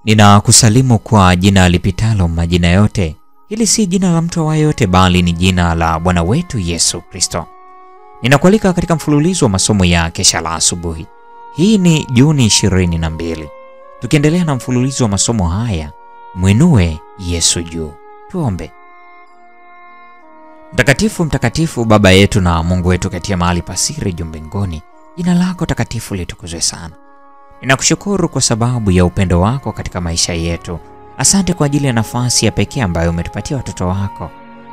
Ninakusalimu kwa jina lipitalo majina yote. Hili si jina la mtu awaye yote, bali ni jina la Bwana wetu Yesu Kristo. Ninakualika katika mfululizo wa masomo ya kesha la asubuhi. Hii ni Juni 22. Tukiendelea na mfululizo wa masomo haya, Mwinue Yesu juu. Tuombe. Mtakatifu, mtakatifu, Baba yetu na Mungu wetu katia mahali pasiri juu mbinguni, jina lako takatifu litukuzwe sana. Ninakushukuru kwa sababu ya upendo wako katika maisha yetu. Asante kwa ajili ya nafasi ya pekee ambayo umetupatia watoto wako.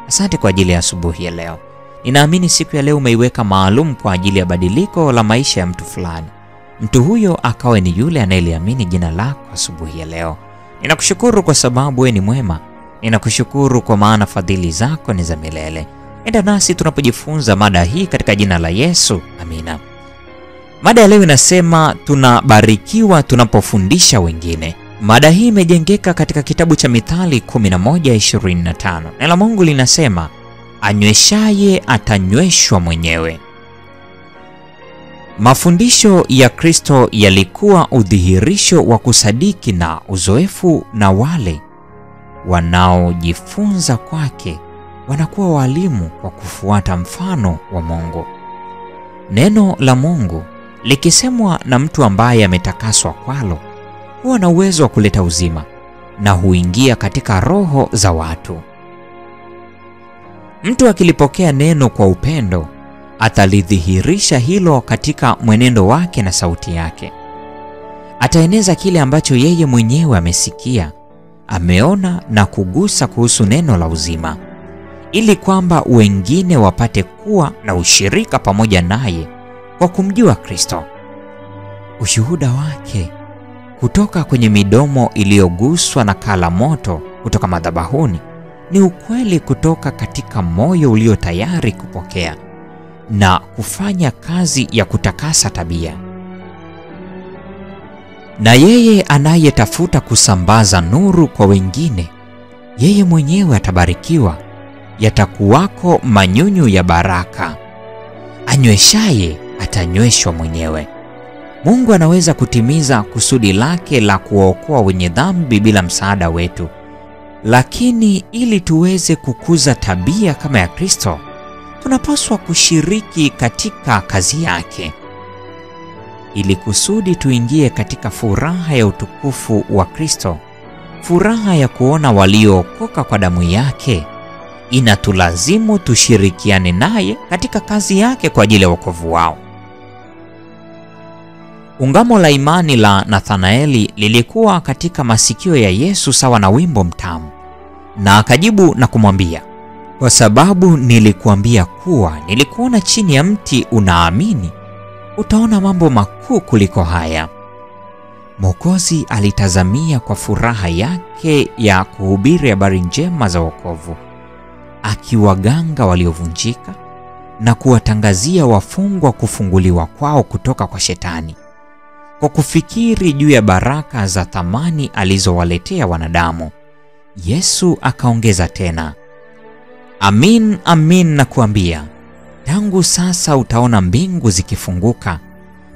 Asante kwa ajili ya asubuhi ya leo. Ninaamini siku ya leo umeiweka maalum kwa ajili ya badiliko la maisha ya mtu fulani. Mtu huyo akawe ni yule anayeliamini jina lako asubuhi ya leo. Ninakushukuru kwa sababu wewe ni mwema. Ninakushukuru kwa maana fadhili zako ni za milele. Enda nasi tunapojifunza mada hii katika jina la Yesu. Amina. Mada ya leo inasema tunabarikiwa tunapofundisha wengine. Mada hii imejengeka katika kitabu cha Mithali 11:25. Neno la Mungu linasema, anyweshaye atanyweshwa mwenyewe. Mafundisho ya Kristo yalikuwa udhihirisho wa kusadiki na uzoefu, na wale wanaojifunza kwake wanakuwa walimu kwa kufuata mfano wa Mungu. Neno la Mungu likisemwa na mtu ambaye ametakaswa kwalo, huwa na uwezo wa kuleta uzima na huingia katika roho za watu. Mtu akilipokea neno kwa upendo, atalidhihirisha hilo katika mwenendo wake na sauti yake. Ataeneza kile ambacho yeye mwenyewe amesikia, ameona na kugusa kuhusu neno la uzima, ili kwamba wengine wapate kuwa na ushirika pamoja naye kwa kumjua Kristo. Ushuhuda wake kutoka kwenye midomo iliyoguswa na kala moto kutoka madhabahuni ni ukweli kutoka katika moyo ulio tayari kupokea na kufanya kazi ya kutakasa tabia. Na yeye anayetafuta kusambaza nuru kwa wengine, yeye mwenyewe atabarikiwa, yatakuwako manyunyu ya baraka. Anyweshaye atanyweshwa mwenyewe. Mungu anaweza kutimiza kusudi lake la kuwaokoa wenye dhambi bila msaada wetu. Lakini ili tuweze kukuza tabia kama ya Kristo, tunapaswa kushiriki katika kazi yake. Ili kusudi tuingie katika furaha ya utukufu wa Kristo, furaha ya kuona waliookoka kwa damu yake, inatulazimu tushirikiane naye katika kazi yake kwa ajili ya wokovu wao. Ungamo la imani la Nathanaeli lilikuwa katika masikio ya Yesu sawa na wimbo mtamu, na akajibu na kumwambia, kwa sababu nilikuambia kuwa nilikuona chini ya mti unaamini, utaona mambo makuu kuliko haya. Mwokozi alitazamia kwa furaha yake ya kuhubiri habari njema za wokovu, akiwaganga waliovunjika na kuwatangazia wafungwa kufunguliwa kwao kutoka kwa Shetani, kwa kufikiri juu ya baraka za thamani alizowaletea wanadamu. Yesu akaongeza tena, amin, amin nakuambia, tangu sasa utaona mbingu zikifunguka,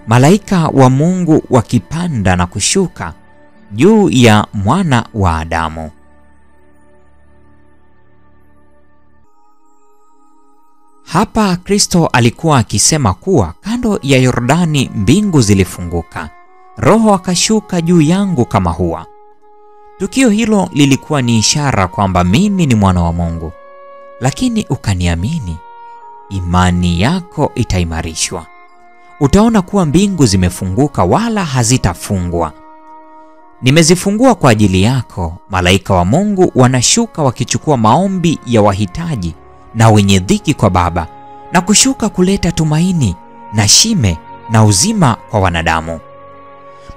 malaika wa Mungu wakipanda na kushuka juu ya Mwana wa Adamu. Hapa Kristo alikuwa akisema kuwa kando ya Yordani mbingu zilifunguka, Roho akashuka juu yangu kama hua. Tukio hilo lilikuwa ni ishara kwamba mimi ni mwana wa Mungu. Lakini ukaniamini, imani yako itaimarishwa. Utaona kuwa mbingu zimefunguka wala hazitafungwa. Nimezifungua kwa ajili yako. Malaika wa Mungu wanashuka wakichukua maombi ya wahitaji na wenye dhiki kwa Baba, na kushuka kuleta tumaini na shime na uzima kwa wanadamu.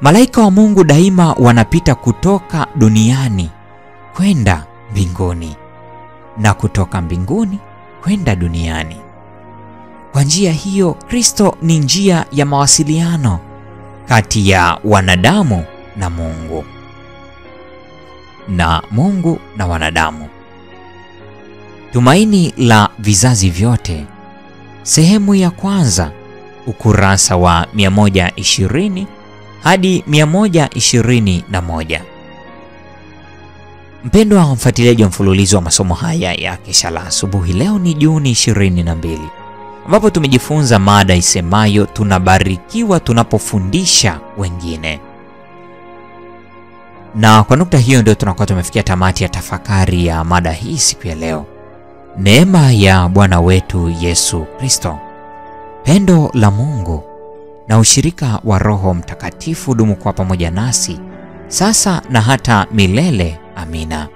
Malaika wa Mungu daima wanapita kutoka duniani kwenda mbinguni na kutoka mbinguni kwenda duniani. Kwa njia hiyo, Kristo ni njia ya mawasiliano kati ya wanadamu na Mungu, na Mungu na wanadamu. Tumaini la vizazi vyote. Sehemu ya kwanza, ukurasa wa 120 hadi 121. Mpendwa mfuatiliaji wa mfululizo wa masomo haya ya Kesha la Asubuhi, leo ni Juni 22, ambapo tumejifunza mada isemayo tunabarikiwa tunapofundisha wengine. Na kwa nukta hiyo ndio tunakuwa tumefikia tamati ya tafakari ya mada hii siku ya leo. Neema ya Bwana wetu Yesu Kristo, pendo la Mungu na ushirika wa Roho Mtakatifu dumu kwa pamoja nasi sasa na hata milele. Amina.